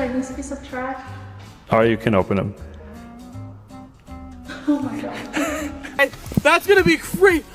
Chinese piece of trash. Or you can open them. Oh my god. That's gonna be great!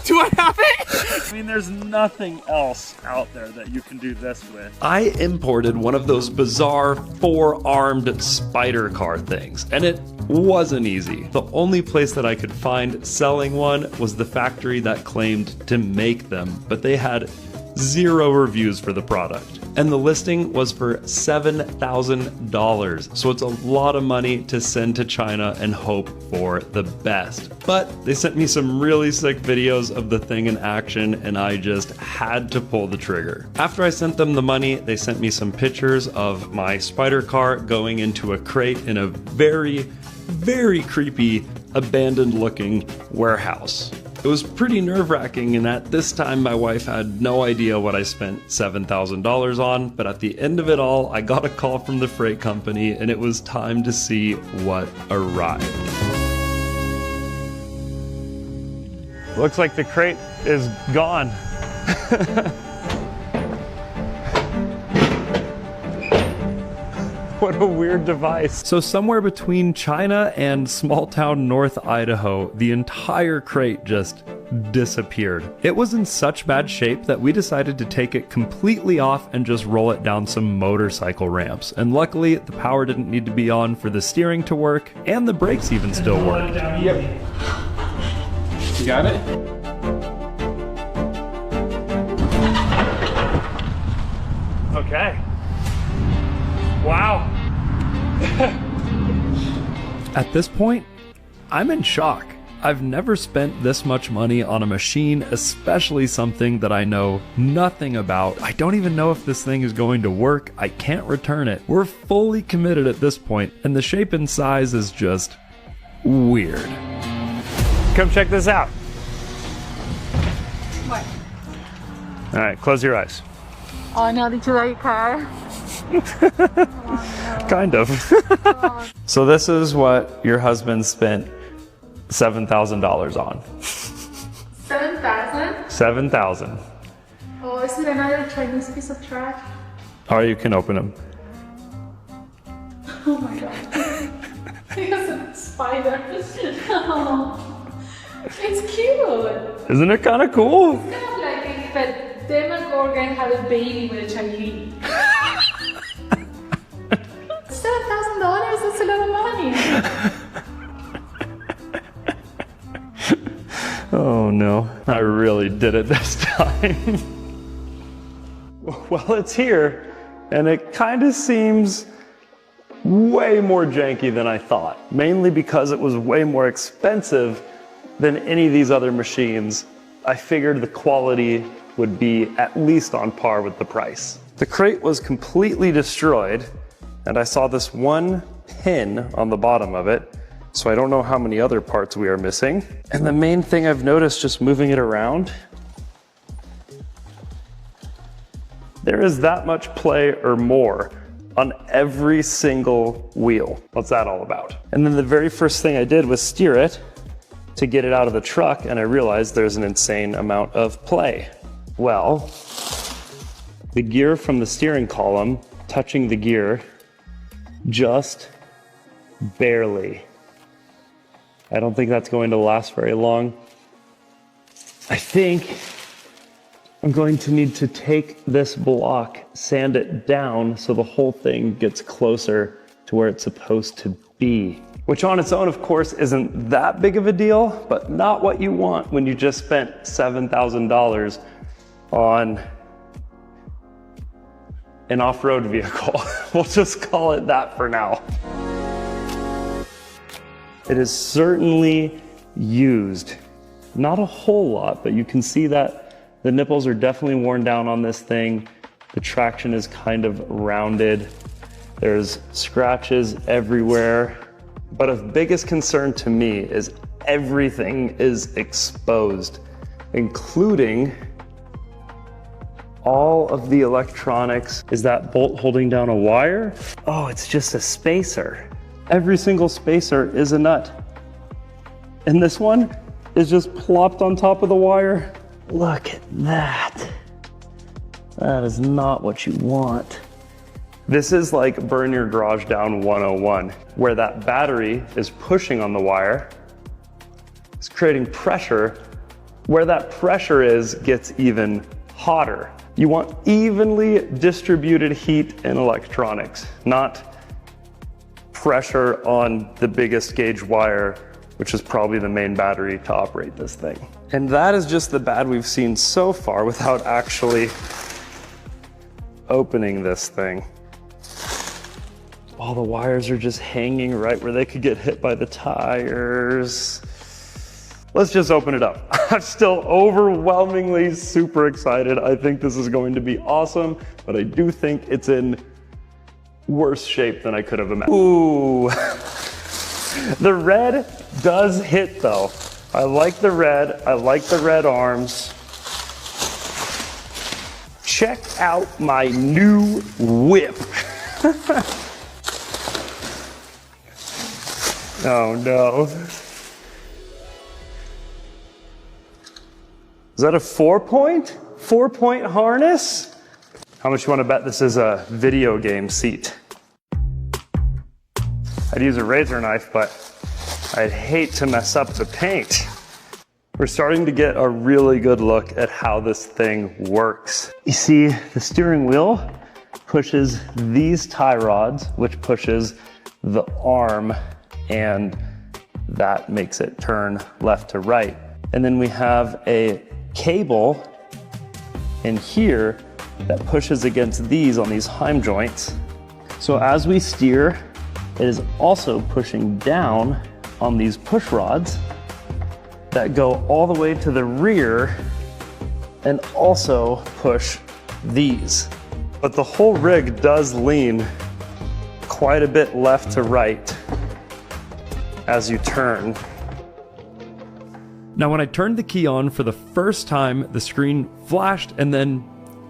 Do I have it? I mean, there's nothing else out there that you can do this with. I imported one of those bizarre four-armed spider car things, and it wasn't easy. The only place that I could find selling one was the factory that claimed to make them, but they had 0 reviews for the product. And the listing was for $7,000. So it's a lot of money to send to China and hope for the best. But they sent me some really sick videos of the thing in action, and I just had to pull the trigger. After I sent them the money, they sent me some pictures of my spider car going into a crate in a very, very creepy, abandoned looking warehouse. It was pretty nerve-wracking, and at this time my wife had no idea what I spent $7,000 on, but at the end of it all, I got a call from the freight company and it was time to see what arrived. Looks like the crate is gone. What a weird device. So somewhere between China and small town North Idaho, the entire crate just disappeared. It was in such bad shape that we decided to take it completely off and just roll it down some motorcycle ramps. And luckily, the power didn't need to be on for the steering to work, and the brakes even still worked. Yep. You got it? Okay. Wow. At this point, I'm in shock. I've never spent this much money on a machine, especially something that I know nothing about. I don't even know if this thing is going to work. I can't return it. We're fully committed at this point, and the shape and size is just weird. Come check this out. What? All right, close your eyes. Oh no, did you like your car? Kind of. So this is what your husband spent $7,000 on. 7,000? 7,000. Oh, is it another Chinese piece of trash? Or you can open them. Oh my god. It's a spider. Oh, it's cute. Isn't it kind of cool? It's kind of like if a Demogorgon had a baby with a Chinese. $7,000? That's a lot of money. Oh no, I really did it this time. Well, it's here, and it kind of seems way more janky than I thought, mainly because it was way more expensive than any of these other machines. I figured the quality would be at least on par with the price. The crate was completely destroyed, and I saw this one pin on the bottom of it, so I don't know how many other parts we are missing. And the main thing I've noticed just moving it around, there is that much play or more on every single wheel. What's that all about? And then the very first thing I did was steer it to get it out of the truck, and I realized there's an insane amount of play. Well, the gear from the steering column touching the gear just barely. I don't think that's going to last very long. I think I'm going to need to take this block, sand it down so the whole thing gets closer to where it's supposed to be. Which on its own, of course, isn't that big of a deal, but not what you want when you just spent $7,000 on an off-road vehicle. We'll just call it that for now. It is certainly used. Not a whole lot, but you can see that the nipples are definitely worn down on this thing. The traction is kind of rounded. There's scratches everywhere. But of biggest concern to me is everything is exposed, including all of the electronics. Is that bolt holding down a wire? Oh, it's just a spacer. Every single spacer is a nut. And this one is just plopped on top of the wire. Look at that. That is not what you want. This is like burn your garage down 101, where that battery is pushing on the wire. It's creating pressure. Where that pressure is gets even hotter. You want evenly distributed heat in electronics, not pressure on the biggest gauge wire, which is probably the main battery to operate this thing. And that is just the bad we've seen so far without actually opening this thing. All the wires are just hanging right where they could get hit by the tires. Let's just open it up. I'm still overwhelmingly super excited. I think this is going to be awesome, but I do think it's in worse shape than I could have imagined. Ooh. The red does hit though. I like the red. I like the red arms. Check out my new whip. Oh no. Is that a 4-point harness? How much you want to bet this is a video game seat? I'd use a razor knife, but I'd hate to mess up the paint. We're starting to get a really good look at how this thing works. You see, the steering wheel pushes these tie rods, which pushes the arm, and that makes it turn left to right. And then we have a cable in here that pushes against these on these heim joints. So as we steer, it is also pushing down on these push rods that go all the way to the rear and also push these. But the whole rig does lean quite a bit left to right as you turn. Now when I turned the key on for the first time, the screen flashed and then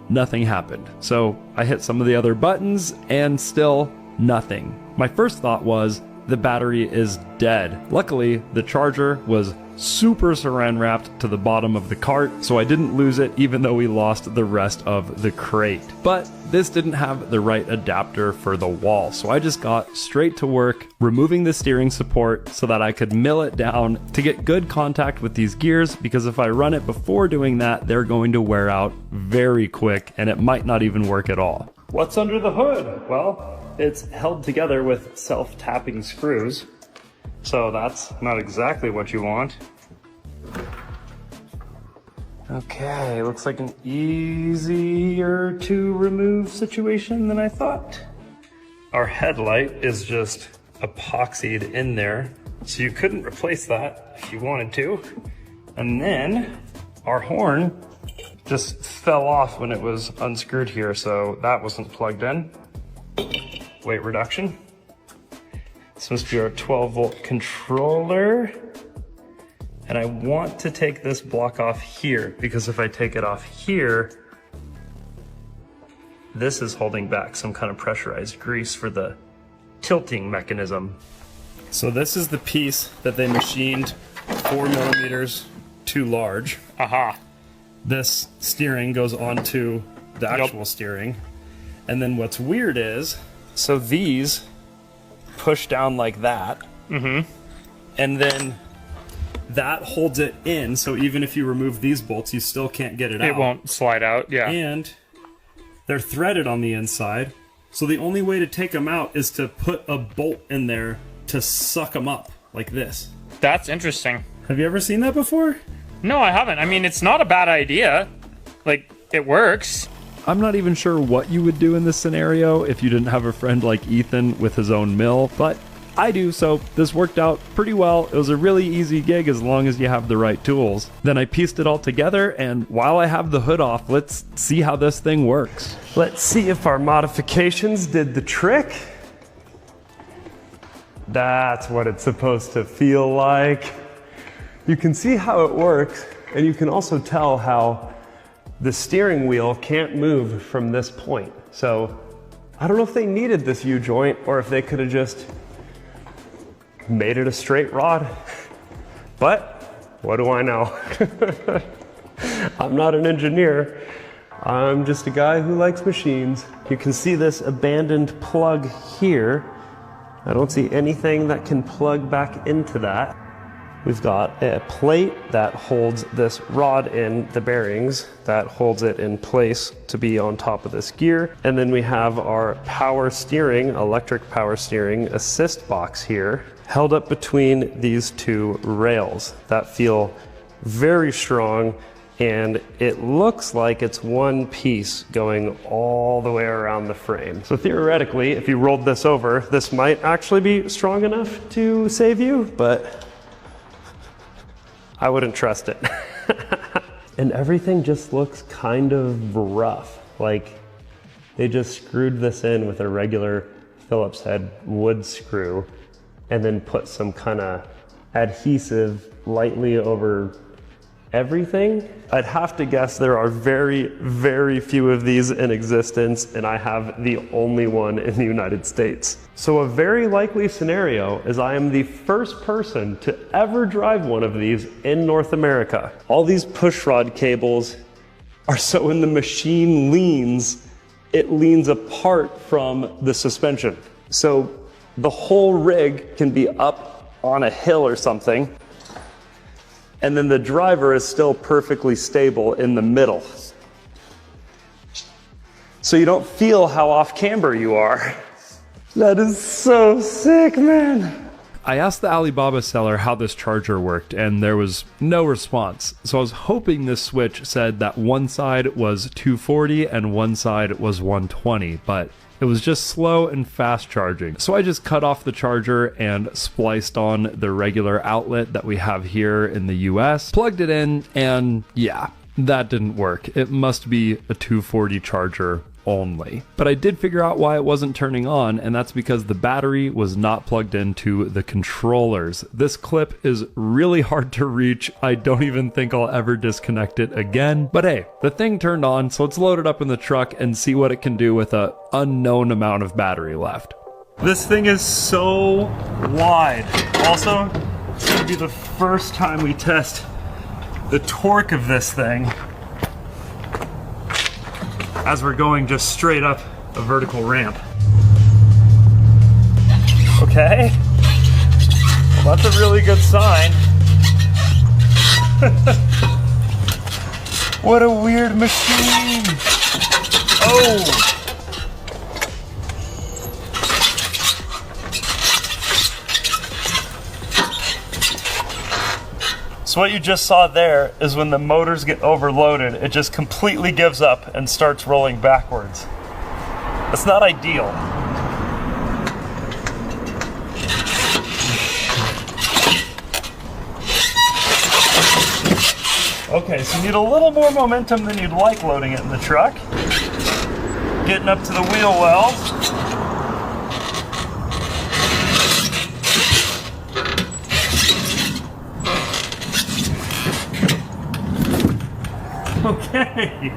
nothing happened. So I hit some of the other buttons and still nothing. My first thought was the battery is dead. Luckily, the charger was super saran wrapped to the bottom of the cart, so I didn't lose it even though we lost the rest of the crate. But this didn't have the right adapter for the wall, so I just got straight to work removing the steering support so that I could mill it down to get good contact with these gears, because if I run it before doing that, they're going to wear out very quick and it might not even work at all. What's under the hood? Well, it's held together with self-tapping screws. So that's not exactly what you want. Okay, looks like an easier to remove situation than I thought. Our headlight is just epoxied in there, so you couldn't replace that if you wanted to. And then our horn just fell off when it was unscrewed here, so that wasn't plugged in. Weight reduction. This must be our 12-volt controller. And I want to take this block off here, because if I take it off here, this is holding back some kind of pressurized grease for the tilting mechanism. So this is the piece that they machined 4 millimeters too large. Aha. This steering goes onto the actual steering. And then what's weird is, so these push down like that. Mm-hmm. And then that holds it in, so even if you remove these bolts, you still can't get it out. It won't slide out, yeah. And they're threaded on the inside, so the only way to take them out is to put a bolt in there to suck them up, like this. That's interesting. Have you ever seen that before? No, I haven't. I mean, it's not a bad idea. Like, it works. I'm not even sure what you would do in this scenario if you didn't have a friend like Ethan with his own mill, but I do, so this worked out pretty well. It was a really easy gig as long as you have the right tools. Then I pieced it all together, and while I have the hood off, let's see how this thing works. Let's see if our modifications did the trick. That's what it's supposed to feel like. You can see how it works, and you can also tell how the steering wheel can't move from this point. So I don't know if they needed this U-joint or if they could have just made it a straight rod. But what do I know? I'm not an engineer. I'm just a guy who likes machines. You can see this abandoned plug here. I don't see anything that can plug back into that. We've got a plate that holds this rod in, the bearings, that holds it in place to be on top of this gear. And then we have our power steering, electric power steering assist box here, held up between these two rails that feel very strong, and it looks like it's one piece going all the way around the frame. So theoretically, if you rolled this over, this might actually be strong enough to save you, but I wouldn't trust it. And everything just looks kind of rough. Like they just screwed this in with a regular Phillips head wood screw and then put some kind of adhesive lightly over everything. I'd have to guess there are very, very few of these in existence, and I have the only one in the United States. So a very likely scenario is I am the first person to ever drive one of these in North America. All these pushrod cables are so when the machine leans, it leans apart from the suspension. So the whole rig can be up on a hill or something, and then the driver is still perfectly stable in the middle. So you don't feel how off camber you are. That is so sick, man. I asked the Alibaba seller how this charger worked, and there was no response. So I was hoping this switch said that one side was 240 and one side was 120, but it was just slow and fast charging. So I just cut off the charger and spliced on the regular outlet that we have here in the US, plugged it in, and yeah, that didn't work. It must be a 240 charger only. But I did figure out why it wasn't turning on, and that's because the battery was not plugged into the controllers. This clip is really hard to reach. I don't even think I'll ever disconnect it again. But hey, the thing turned on, so let's load it up in the truck and see what it can do with an unknown amount of battery left. This thing is so wide. Also, it's gonna be the first time we test the torque of this thing as we're going just straight up a vertical ramp. Okay, well, that's a really good sign. What a weird machine. Oh. So what you just saw there is when the motors get overloaded, it just completely gives up and starts rolling backwards. That's not ideal. Okay, so you need a little more momentum than you'd like loading it in the truck. Getting up to the wheel wells. Okay,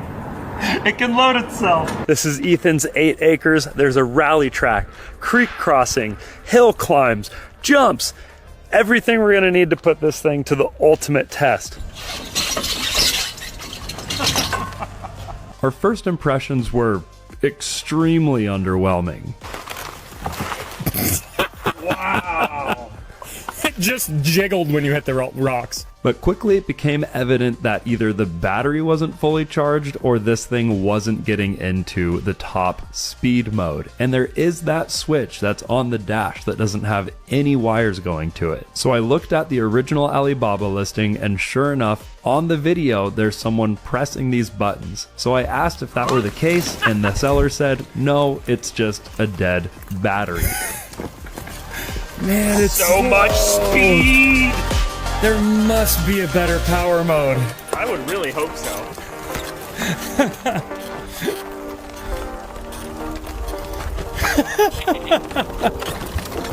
it can load itself. This is Ethan's 8 acres. There's a rally track, creek crossing, hill climbs, jumps, everything we're gonna need to put this thing to the ultimate test. Our first impressions were extremely underwhelming. Wow. It just jiggled when you hit the rocks. But quickly it became evident that either the battery wasn't fully charged or this thing wasn't getting into the top speed mode. And there is that switch that's on the dash that doesn't have any wires going to it. So I looked at the original Alibaba listing, and sure enough, on the video, there's someone pressing these buttons. So I asked if that were the case, and the seller said, no, it's just a dead battery. Man, it's So much speed. There must be a better power mode. I would really hope so.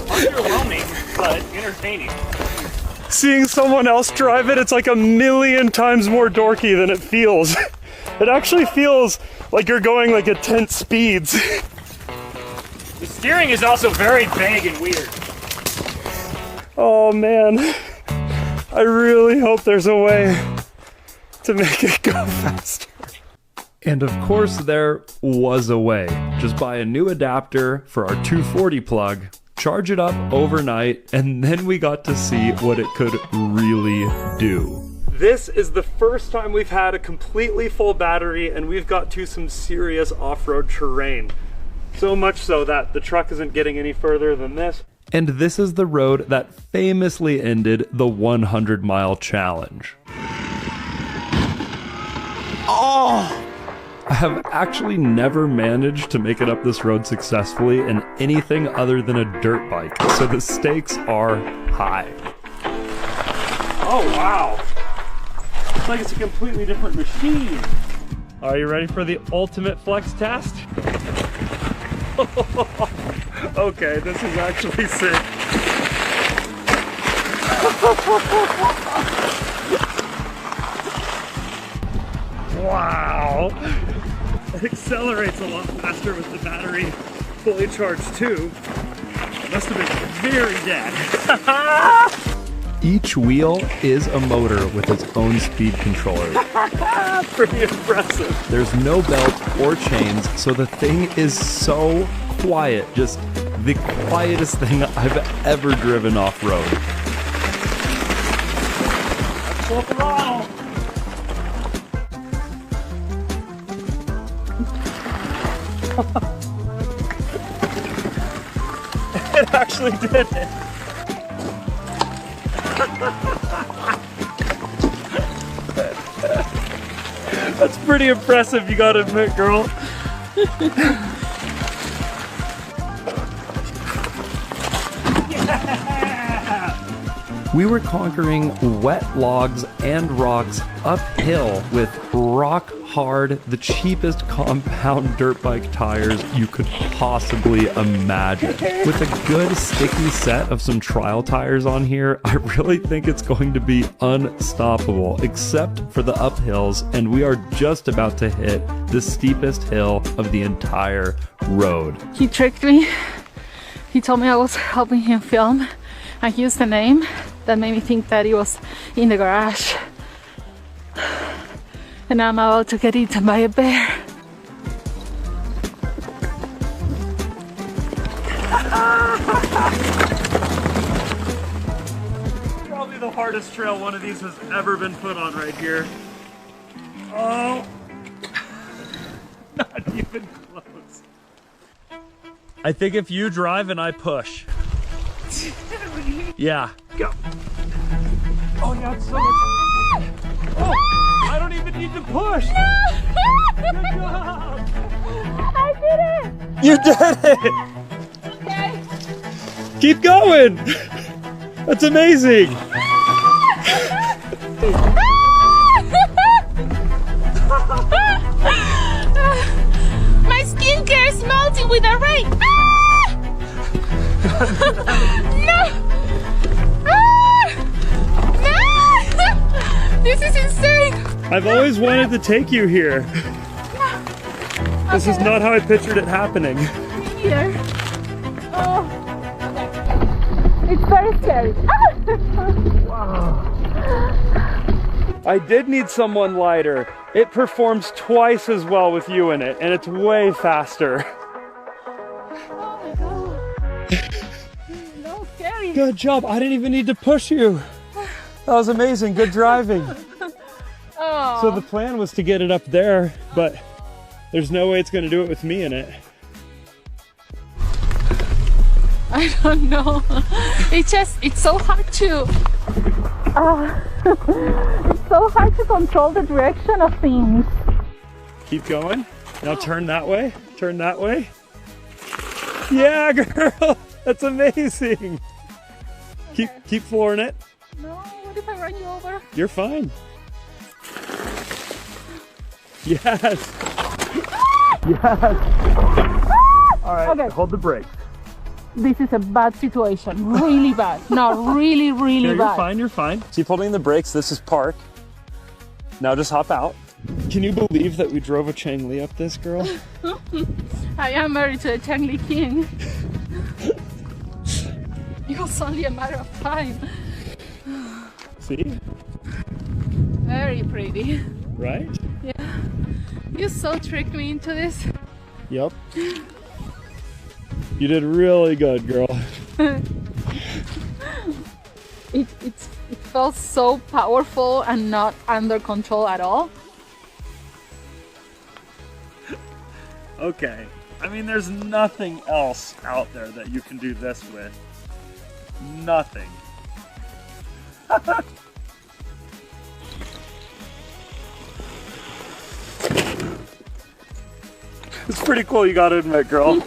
Underwhelming, but entertaining. Seeing someone else drive it, it's like a million times more dorky than it feels. It actually feels like you're going like at 10 speeds. The steering is also very vague and weird. Oh man, I really hope there's a way to make it go faster. And of course there was a way. Just buy a new adapter for our 240 plug, charge it up overnight, and then we got to see what it could really do. This is the first time we've had a completely full battery and we've got to some serious off-road terrain. So much so that the truck isn't getting any further than this. And this is the road that famously ended the 100-mile challenge. Oh! I have actually never managed to make it up this road successfully in anything other than a dirt bike, so the stakes are high. Oh wow! It's like it's a completely different machine. Are you ready for the ultimate flex test? Okay, this is actually sick. Wow! It accelerates a lot faster with the battery fully charged too. Must have been very dead. Each wheel is a motor with its own speed controller. Pretty impressive. There's no belt or chains, so the thing is so quiet. Just the quietest thing I've ever driven off-road. Full throttle. It actually did it. That's pretty impressive, you gotta admit, girl. We were conquering wet logs and rocks uphill with rock hard, the cheapest compound dirt bike tires you could possibly imagine. With a good sticky set of some trial tires on here, I really think it's going to be unstoppable, except for the uphills, and we are just about to hit the steepest hill of the entire road. He tricked me. He told me I was helping him film. I used a name that made me think that he was in the garage. And I'm about to get eaten by a bear. Probably the hardest trail one of these has ever been put on right here. Oh, not even close. I think if you drive and I push. Yeah, go. Oh yeah, it's so much. Oh, I don't even need to push. Good job. I did it! You did it. Okay. Keep going. That's amazing. My skincare is melting with the rain. No! No! This is insane! I've always wanted to take you here. This is not how I pictured it happening. Here. Oh, okay. It's very scary. Wow. I did need someone lighter. It performs twice as well with you in it, and it's way faster. Oh my god. No, scary. Good job. I didn't even need to push you. That was amazing. Good driving. Oh. So the plan was to get it up there, but there's no way it's going to do it with me in it. I don't know. It's so hard to. It's so hard to control the direction of things. Keep going. Now turn that way. Turn that way. Yeah, girl. That's amazing. Keep flooring it. No, what if I run you over? You're fine. Yes. Yes. All right. Okay. Hold the brake. This is a bad situation. Really bad. No, really, really Here, bad. you're fine. You're fine. Keep holding the brakes. This is park. Now just hop out. Can you believe that we drove a Changli up this, girl? I am married to a Changli king. It was only a matter of time. See? Very pretty. Right? Yeah. You so tricked me into this. Yep. You did really good, girl. It felt so powerful and not under control at all. Okay. I mean, there's nothing else out there that you can do this with. Nothing. It's pretty cool, you gotta admit, girl.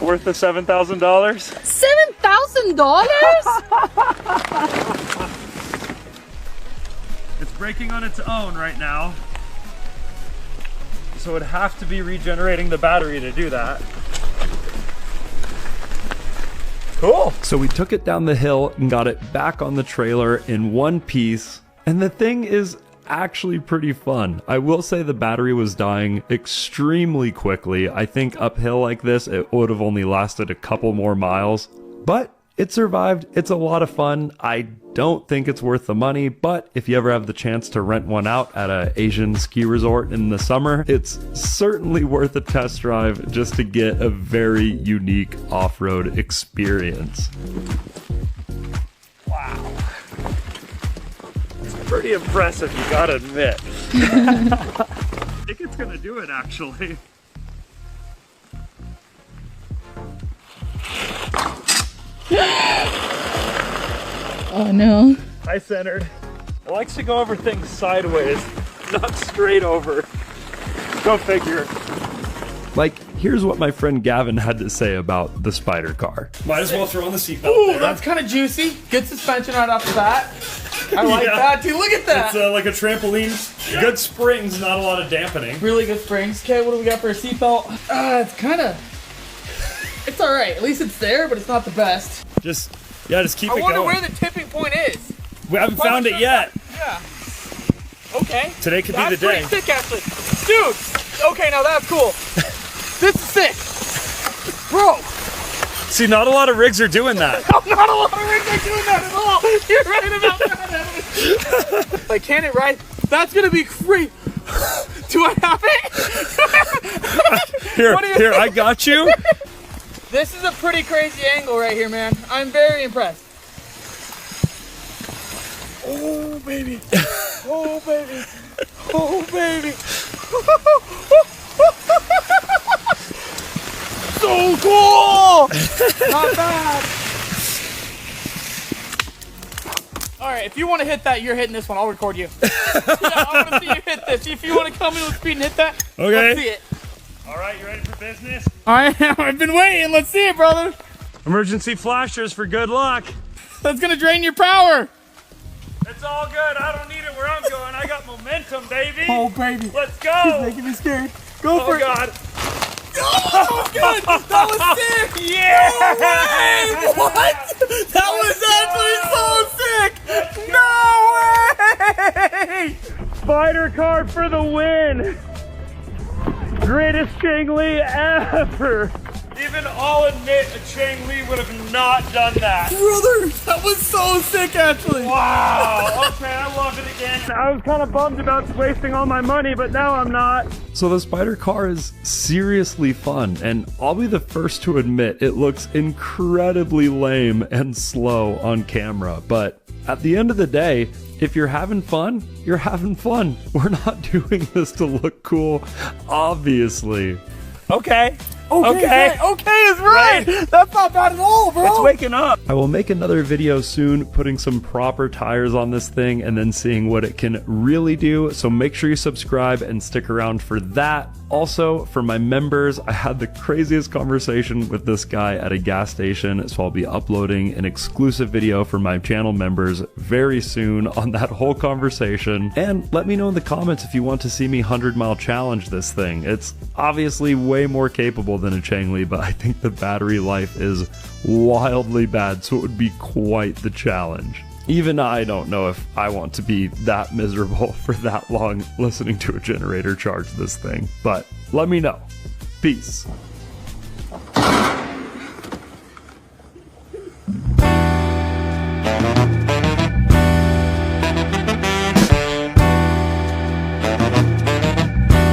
Worth the $7,000? $7,000? It's breaking on its own right now. So it'd have to be regenerating the battery to do that. Cool. So we took it down the hill and got it back on the trailer in one piece. And the thing is actually pretty fun. I will say the battery was dying extremely quickly. I think uphill like this, it would have only lasted a couple more miles. But it survived. It's a lot of fun. I don't think it's worth the money, but if you ever have the chance to rent one out at an Asian ski resort in the summer, it's certainly worth a test drive just to get a very unique off-road experience. Wow. It's pretty impressive, you gotta admit. I think it's gonna do it, actually. Oh no. High centered. It likes to go over things sideways, not straight over. Go figure. Like, here's what my friend Gavin had to say about the spider car. Might as well throw on the seatbelt. Ooh, that's kind of juicy. Good suspension right off the bat. I like that too. Look at that. It's like a trampoline. Good springs, not a lot of dampening. Really good springs. Okay, what do we got for a seatbelt? It's kind of... It's all right. At least it's there, but it's not the best. Just keep it going. I wonder where the tipping point is. We haven't found it yet. Yeah. Okay. Today could be the day. That's pretty sick, actually. Dude. Okay, now that's cool. This is sick. Bro. See, not a lot of rigs are doing that. Not a lot of rigs are doing that at all. You're right about that. Like, can it ride? That's going to be great. Do I have it? Here, I got you. This is a pretty crazy angle right here, man. I'm very impressed. Oh, baby. Oh, baby. Oh, baby. So cool! Not bad. All right, if you want to hit that, you're hitting this one. I'll record you. Yeah, I want to see you hit this. If you want to come in with speed and hit that, okay. Let's see it. All right, you ready for business? I am. I've been waiting. Let's see it, brother. Emergency flashers for good luck. That's going to drain your power. It's all good. I don't need it where I'm going. I got momentum, baby. Oh, baby. Let's go. Making me scared. Go for it. Oh, God. Oh, that was good. That was sick. Yeah. No way. What? That was actually so sick. No way. Spider car for the win. Greatest Chang-Li ever. Even I'll admit a Chang-Li would have not done that. Brother, that was so sick, actually. Wow. Okay, I love it again. I was kind of bummed about wasting all my money, but now I'm not. So the spider car is seriously fun, and I'll be the first to admit it looks incredibly lame and slow on camera, but at the end of the day, if you're having fun, you're having fun. We're not doing this to look cool, obviously. Okay. Okay is right. That's not bad at all, bro. It's waking up. I will make another video soon putting some proper tires on this thing and then seeing what it can really do. So make sure you subscribe and stick around for that. Also, for my members, I had the craziest conversation with this guy at a gas station, so I'll be uploading an exclusive video for my channel members very soon on that whole conversation. And let me know in the comments if you want to see me 100-mile challenge this thing. It's obviously way more capable than a Chang-Li, but I think the battery life is wildly bad, so it would be quite the challenge. Even I don't know if I want to be that miserable for that long listening to a generator charge this thing, but let me know. Peace.